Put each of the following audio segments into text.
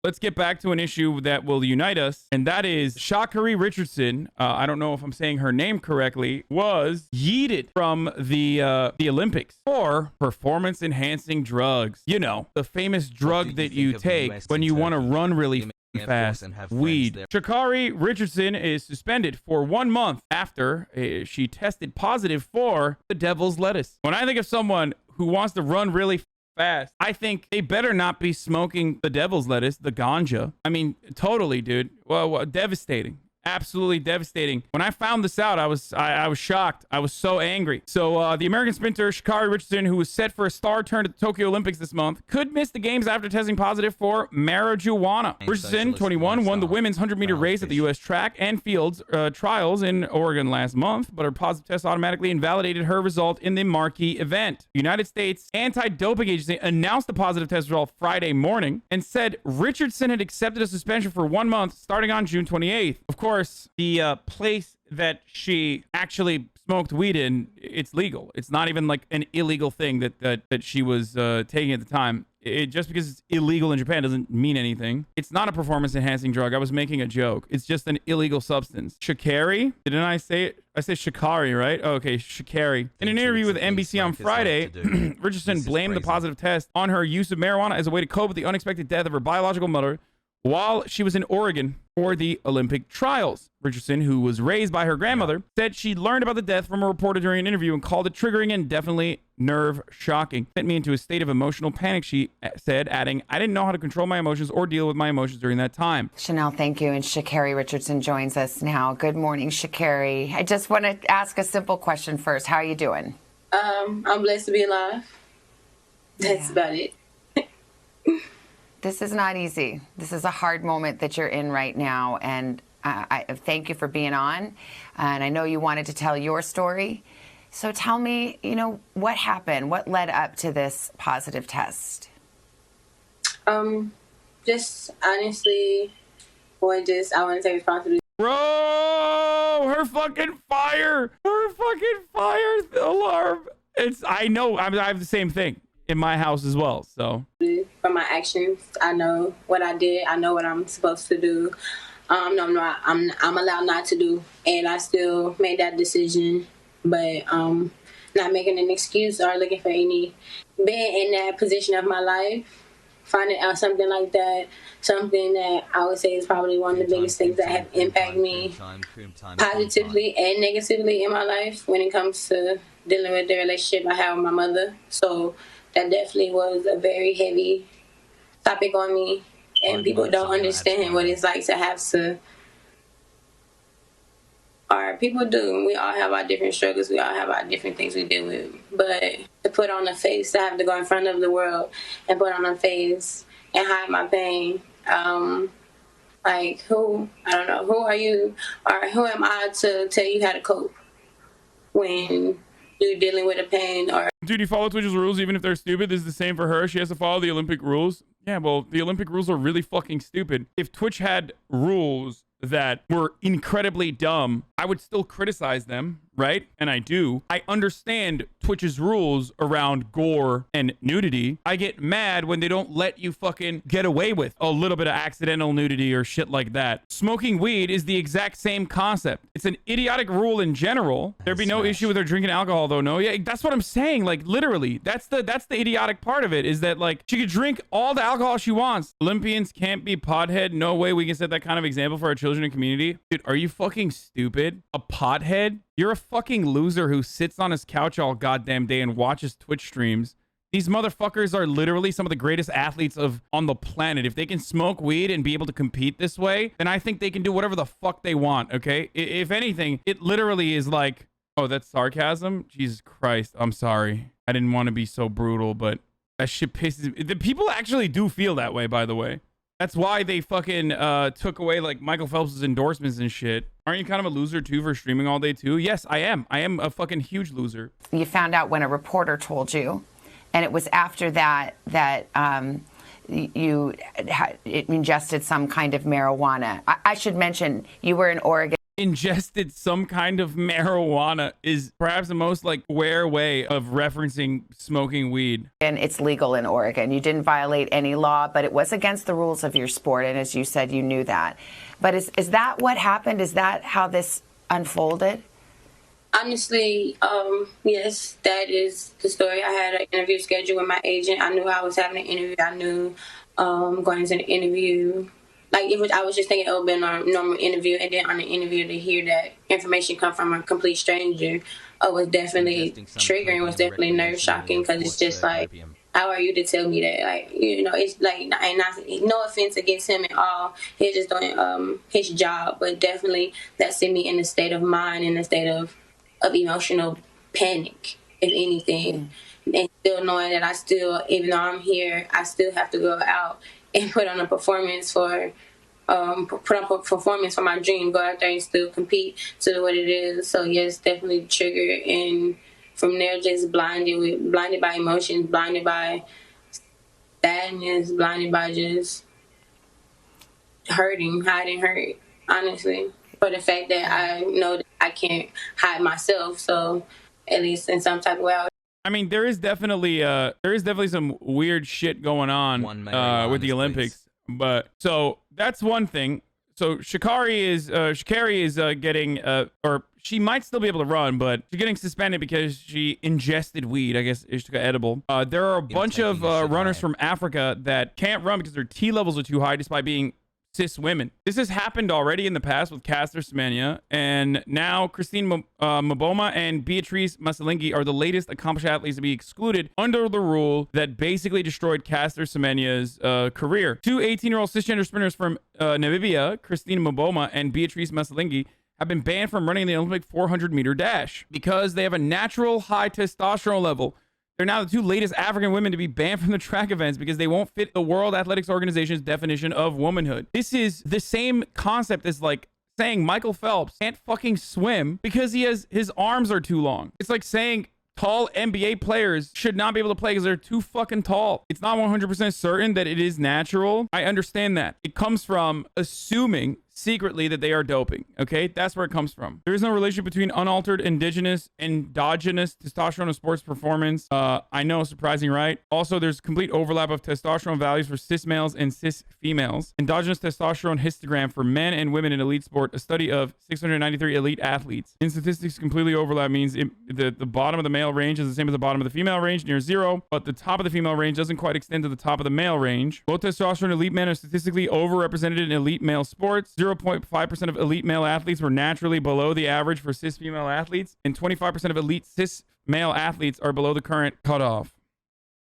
let's get back to an issue that will unite us, and that is Sha'Carri Richardson. I don't know if I'm saying her name correctly. Was yeeted from the Olympics for performance-enhancing drugs. You know, the famous drug that you take when you want to run really fast, weed. Sha'Carri Richardson is suspended for 1 month after she tested positive for the devil's lettuce. When I think of someone who wants to run really fast, I think they better not be smoking the devil's lettuce, the ganja. I mean, totally, dude. Well, devastating. Absolutely devastating. When I found this out, I was shocked. I was so angry. So the American sprinter Sha'Carri Richardson, who was set for a star turn at the Tokyo Olympics this month, could miss the games after testing positive for marijuana. Richardson, 21, won the women's 100-meter race at the U.S. track and fields trials in Oregon last month, but her positive test automatically invalidated her result in the marquee event. The United States Anti-Doping Agency announced the positive test result Friday morning and said Richardson had accepted a suspension for 1 month starting on June 28th. Of course, the place that she actually smoked weed in, it's legal. It's not even like an illegal thing that she was taking at the time. Just because it's illegal in Japan doesn't mean anything. It's not a performance-enhancing drug. I was making a joke. It's just an illegal substance. Sha'Carri? Didn't I say it? I said Sha'Carri, right? Oh, okay, Sha'Carri. In an interview with NBC on Friday, Richardson blamed the positive test on her use of marijuana as a way to cope with the unexpected death of her biological mother while she was in Oregon for the Olympic trials. Richardson, who was raised by her grandmother, said she learned about the death from a reporter during an interview and called it triggering and definitely nerve-shocking. Sent me into a state of emotional panic, she said, adding, I didn't know how to control my emotions or deal with my emotions during that time. Chanel, thank you. And Sha'Carri Richardson joins us now. Good morning, Sha'Carri. I just want to ask a simple question first. How are you doing? I'm blessed to be alive. That's about it. This is not easy. This is a hard moment that you're in right now, and I thank you for being on. And I know you wanted to tell your story. So tell me, what happened? What led up to this positive test? Just honestly, I want to take responsibility. Bro, her fucking fire. Her fucking fire alarm. I know, I have the same thing in my house as well, so. For my actions, I know what I did. I know what I'm supposed to do. I'm allowed not to do, and I still made that decision. But not making an excuse or looking for any, being in that position of my life, finding out something like that, something that I would say is probably one of the biggest things that have impacted me positively and negatively in my life when it comes to dealing with the relationship I have with my mother. So that definitely was a very heavy topic on me, and people don't understand what it's like to have to, or people do. We all have our different struggles. We all have our different things we deal with. But to put on a face, to have to go in front of the world and put on a face and hide my pain, like who are you, or who am I to tell you how to cope when you're dealing with a pain? Or dude, you follow Twitch's rules even if they're stupid. This is the same for her. She has to follow the Olympic rules. Yeah, well, the Olympic rules are really fucking stupid. If Twitch had rules that were incredibly dumb, I would still criticize them, right? And I do. I understand Twitch's rules around gore and nudity. I get mad when they don't let you fucking get away with a little bit of accidental nudity or shit like that. Smoking weed is the exact same concept. It's an idiotic rule in general. There'd be no issue with her drinking alcohol though. No, yeah, that's what I'm saying. Like literally, that's the idiotic part of it, is that like she could drink all the alcohol she wants. Olympians can't be pothead. No way we can set that kind of example for our children and community. Dude, are you fucking stupid? A pothead? You're a fucking loser who sits on his couch all goddamn day and watches Twitch streams. These motherfuckers are literally some of the greatest athletes on the planet. If they can smoke weed and be able to compete this way, then I think they can do whatever the fuck they want, okay? If anything, it literally is like, oh, that's sarcasm? Jesus Christ, I'm sorry. I didn't want to be so brutal, but that shit pisses me. The people actually do feel that way, by the way. That's why they fucking took away like Michael Phelps' endorsements and shit. Aren't you kind of a loser too for streaming all day too? Yes, I am. I am a fucking huge loser. You found out when a reporter told you, and it was after that you ingested some kind of marijuana. I should mention you were in Oregon. ingested some kind of marijuana is perhaps the most like square way of referencing smoking weed. And it's legal in Oregon. You didn't violate any law, but it was against the rules of your sport. And as you said, you knew that. But is that what happened? Is that how this unfolded? Honestly, yes, that is the story. I had an interview scheduled with my agent. I knew I was having an interview. I knew going into the interview, like I was just thinking it would be a normal interview, and then on the interview to hear that information come from a complete stranger was definitely triggering, was definitely nerve shocking, because it's just like, how are you to tell me that? Like, it's like, and no offense against him at all. He's just doing his job, but definitely that sent me in a state of mind, in a state of emotional panic, if anything. And still knowing that I still, even though I'm here, I still have to go out and put on a performance for my dream, go out there and still compete to what it is. So yes, definitely triggered, and from there just blinded by emotions, blinded by sadness, blinded by just hiding hurt, honestly. For the fact that I know that I can't hide myself, so at least in some type of way. I mean, there is definitely some weird shit going on with the Olympics, but so that's one thing. So Sha'Carri is getting or she might still be able to run, but she's getting suspended because she ingested weed. I guess she took an edible. There are a bunch of runners from Africa that can't run because their T levels are too high, despite being cis women. This has happened already in the past with Caster Semenya, and now Christine Mboma and Beatrice Masalingi are the latest accomplished athletes to be excluded under the rule that basically destroyed Caster Semenya's career. Two 18-year-old cisgender sprinters from Namibia, Christine Mboma and Beatrice Masalingi, have been banned from running the Olympic 400-meter dash because they have a natural high testosterone level. They're now the two latest African women to be banned from the track events because they won't fit the World Athletics Organization's definition of womanhood. This is the same concept as like saying Michael Phelps can't fucking swim because his arms are too long. It's like saying tall NBA players should not be able to play because they're too fucking tall. It's not 100% certain that it is natural. I understand that. It comes from assuming secretly that they are doping. Okay, that's where it comes from. There is no relationship between unaltered endogenous testosterone and sports performance. I know, surprising, right? Also, there's complete overlap of testosterone values for cis males and cis females. Endogenous testosterone histogram for men and women in elite sport. A study of 693 elite athletes. In statistics, completely overlap means the bottom of the male range is the same as the bottom of the female range, near zero, but the top of the female range doesn't quite extend to the top of the male range. Low testosterone elite men are statistically overrepresented in elite male sports. 0.5% of elite male athletes were naturally below the average for cis female athletes, and 25% of elite cis male athletes are below the current cutoff.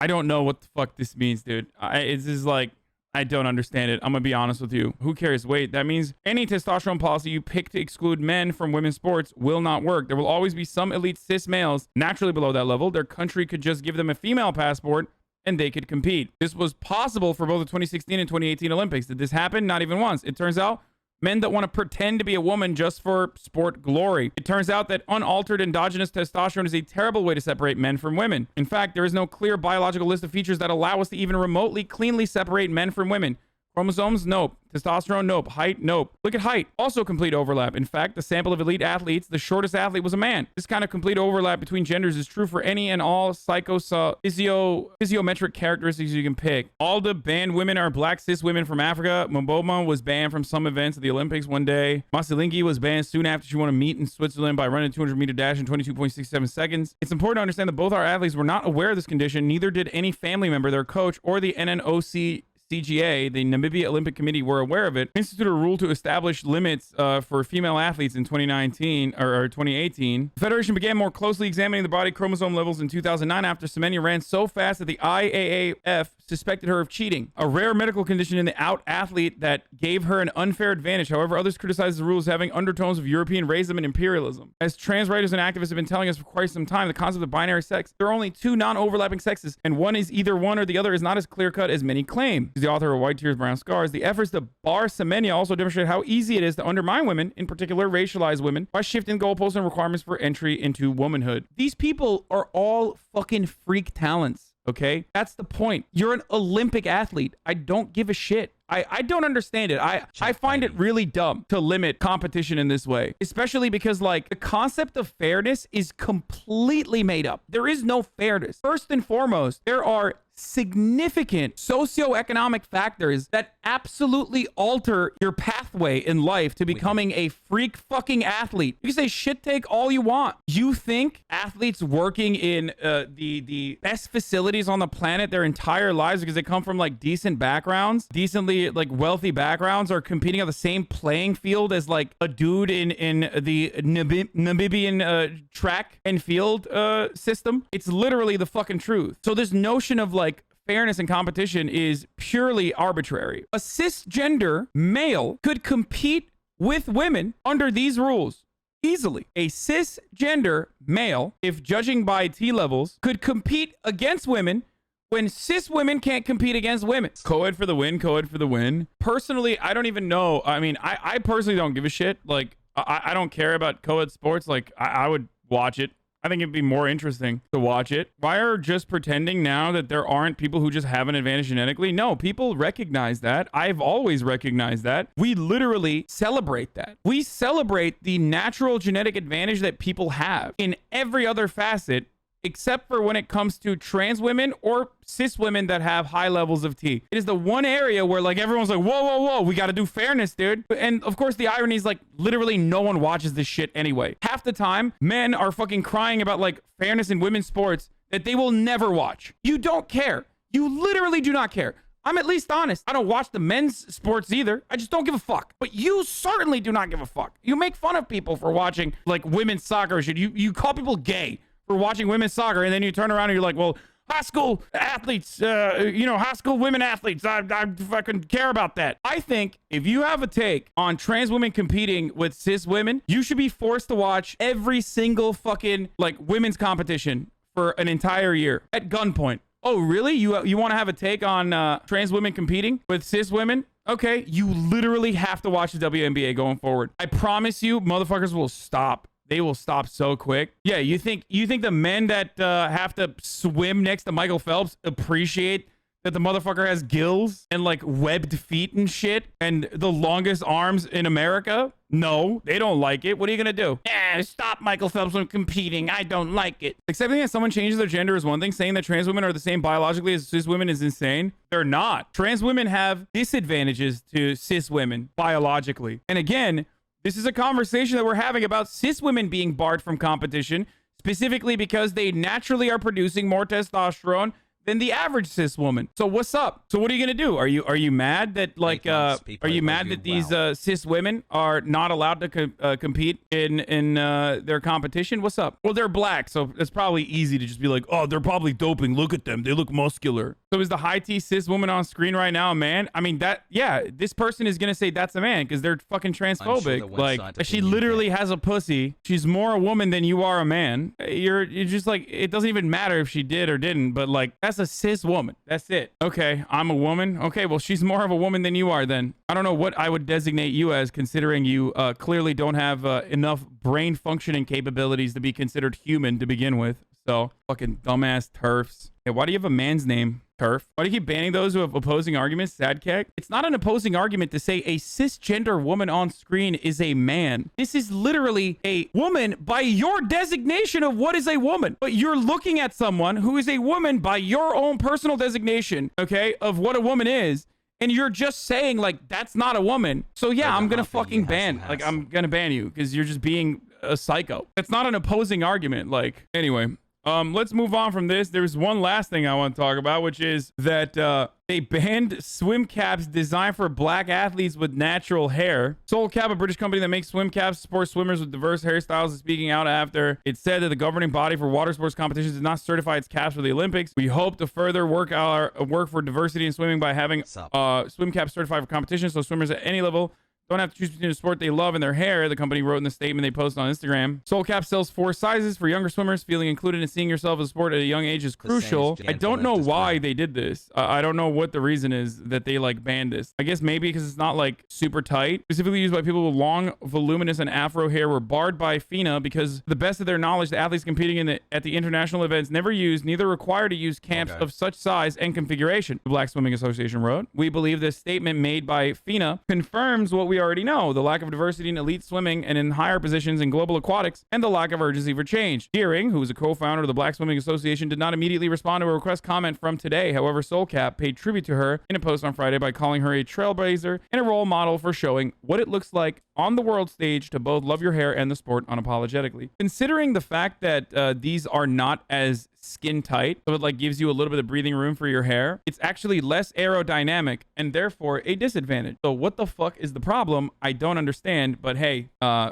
I don't know what the fuck this means, dude. It's just like, I don't understand it. I'm gonna be honest with you. Who cares? Wait, that means any testosterone policy you pick to exclude men from women's sports will not work. There will always be some elite cis males naturally below that level. Their country could just give them a female passport and they could compete. This was possible for both the 2016 and 2018 Olympics. Did this happen? Not even once. It turns out men that want to pretend to be a woman just for sport glory. It turns out that unaltered endogenous testosterone is a terrible way to separate men from women. In fact, there is no clear biological list of features that allow us to even remotely cleanly separate men from women. Chromosomes? Nope. Testosterone? Nope. Height? Nope. Look at height. Also complete overlap. In fact, the sample of elite athletes, the shortest athlete was a man. This kind of complete overlap between genders is true for any and all physiometric characteristics you can pick. All the banned women are black cis women from Africa. Mboma was banned from some events at the Olympics one day. Masalingi was banned soon after she won a meet in Switzerland by running a 200-meter dash in 22.67 seconds. It's important to understand that both our athletes were not aware of this condition. Neither did any family member, their coach, or the NNOC CGA, the Namibia Olympic Committee, were aware of it. Instituted a rule to establish limits for female athletes in 2019 or 2018. The federation began more closely examining the body chromosome levels in 2009 after Semenya ran so fast that the IAAF suspected her of cheating, a rare medical condition in the out athlete that gave her an unfair advantage. However, others criticize the rule as having undertones of European racism and imperialism. As trans writers and activists have been telling us for quite some time, the concept of binary sex, there are only two non-overlapping sexes, and one is either one or the other, is not as clear-cut as many claim. The author of White Tears, Brown Scars. The efforts to bar Semenya also demonstrate how easy it is to undermine women, in particular racialized women, by shifting goalposts and requirements for entry into womanhood. These people are all fucking freak talents, okay? That's the point. You're an Olympic athlete. I don't give a shit. I don't understand it. I find it really dumb to limit competition in this way, especially because like the concept of fairness is completely made up. There is no fairness. First and foremost, there are significant socioeconomic factors that absolutely alter your pathway in life to becoming a freak fucking athlete. You can say shit take all you want. You think athletes working in the best facilities on the planet their entire lives because they come from like decent backgrounds, decently like wealthy backgrounds, are competing on the same playing field as like a dude in the Namibian track and field system? It's literally the fucking truth. So this notion of like fairness in competition is purely arbitrary. A cisgender male could compete with women under these rules easily. A cisgender male, if judging by T levels, could compete against women when cis women can't compete against women. Co-ed for the win, co-ed for the win. Personally, I don't even know. I mean, I personally don't give a shit. Like, I don't care about co-ed sports. Like, I would watch it. I think it'd be more interesting to watch it. Why are just pretending now that there aren't people who just have an advantage genetically? No, people recognize that. I've always recognized that. We literally celebrate that. We celebrate the natural genetic advantage that people have in every other facet, except for when it comes to trans women or cis women that have high levels of T. It is the one area where like everyone's like, whoa, whoa, whoa, we got to do fairness, dude. And of course, the irony is like literally no one watches this shit anyway. Half the time, men are fucking crying about like fairness in women's sports that they will never watch. You don't care. You literally do not care. I'm at least honest. I don't watch the men's sports either. I just don't give a fuck. But you certainly do not give a fuck. You make fun of people for watching like women's soccer shit. You call people gay for watching women's soccer, and then you turn around and you're like, well, high school athletes, high school women athletes, I fucking care about that. I think if you have a take on trans women competing with cis women, you should be forced to watch every single fucking like women's competition for an entire year at gunpoint. Oh, really? You want to have a take on trans women competing with cis women? Okay, you literally have to watch the WNBA going forward. I promise you, motherfuckers will stop. They will stop so quick. Yeah, you think the men that have to swim next to Michael Phelps appreciate that the motherfucker has gills and like webbed feet and shit and the longest arms in America? No, they don't like it. What are you gonna do? Stop Michael Phelps from competing. I don't like it. Accepting that someone changes their gender is one thing. Saying that trans women are the same biologically as cis women is insane. They're not. Trans women have disadvantages to cis women biologically. And again, this is a conversation that we're having about cis women being barred from competition, specifically because they naturally are producing more testosterone than the average cis woman. So what's up? So what are you gonna do? Are you mad that like are you mad that these cis women are not allowed to compete in their competition? What's up? Well, they're black, so it's probably easy to just be like, oh, they're probably doping. Look at them. They look muscular. So is the high T cis woman on screen right now a man? I mean, this person is gonna say that's a man because they're fucking transphobic. Sure like she literally has a pussy. She's more a woman than you are a man. You're just like, it doesn't even matter if she did or didn't, but like that's a cis woman. That's it. Okay, I'm a woman. Okay, well, she's more of a woman than you are then. I don't know what I would designate you as, considering you clearly don't have enough brain functioning capabilities to be considered human to begin with. So, fucking dumbass turfs. Hey, why do you have a man's name, turf? Why do you keep banning those who have opposing arguments, sad kek? It's not an opposing argument to say a cisgender woman on screen is a man. This is literally a woman by your designation of what is a woman. But you're looking at someone who is a woman by your own personal designation, okay, of what a woman is. And you're just saying, like, that's not a woman. So, yeah, I'm going to fucking ban. Like, I'm going to ban you because you're just being a psycho. That's not an opposing argument. Like, anyway. Let's move on from this. There's one last thing I want to talk about, which is that they banned swim caps designed for black athletes with natural hair. Soul Cap, a British company that makes swim caps, supports swimmers with diverse hairstyles, is speaking out after it said that the governing body for water sports competitions did not certify its caps for the Olympics. We hope to further work for diversity in swimming by having swim caps certified for competition, so swimmers at any level don't have to choose between a sport they love and their hair, the company wrote in the statement they posted on Instagram. Soulcap sells 4 sizes for younger swimmers. Feeling included and seeing yourself as a sport at a young age is crucial. I don't know why they did this. I don't know what the reason is that they like banned this. I guess maybe because it's not like super tight. Specifically used by people with long, voluminous, and afro hair were barred by FINA because, to the best of their knowledge, the athletes competing at the international events never used, neither required to use camps of such size and configuration. The Black Swimming Association wrote, "We believe this statement made by FINA confirms what we already know: the lack of diversity in elite swimming and in higher positions in global aquatics, and the lack of urgency for change." Deering, who is a co-founder of the Black Swimming Association, did not immediately respond to a request comment from Today. However, Soulcap paid tribute to her in a post on Friday by calling her a trailblazer and a role model for showing what it looks like on the world stage to both love your hair and the sport unapologetically. Considering the fact that these are not as skin tight, so it like gives you a little bit of breathing room for your hair, it's actually less aerodynamic and therefore a disadvantage. So what the fuck is the problem? I don't understand, but hey,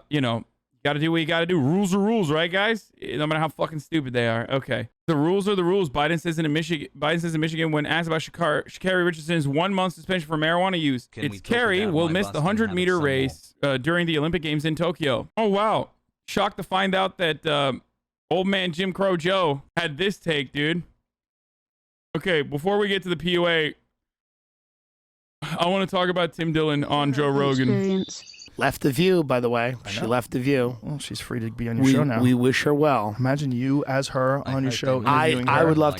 you know, gotta do what you gotta do. Rules are rules, right, guys? No matter how fucking stupid they are. Okay. The rules are the rules. Biden says in Michigan when asked about Sha'Carri Richardson's 1-month suspension for marijuana use. It's Carrie will miss the 100-meter race during the Olympic Games in Tokyo. Oh, wow. Shocked to find out that old man Jim Crow Joe had this take, dude. Okay, before we get to the PUA, I want to talk about Tim Dillon on Joe Rogan. Left The View, by the way. She left The View. Well, she's free to be on your show now. We wish her well. Imagine you as her on your show. I would love to.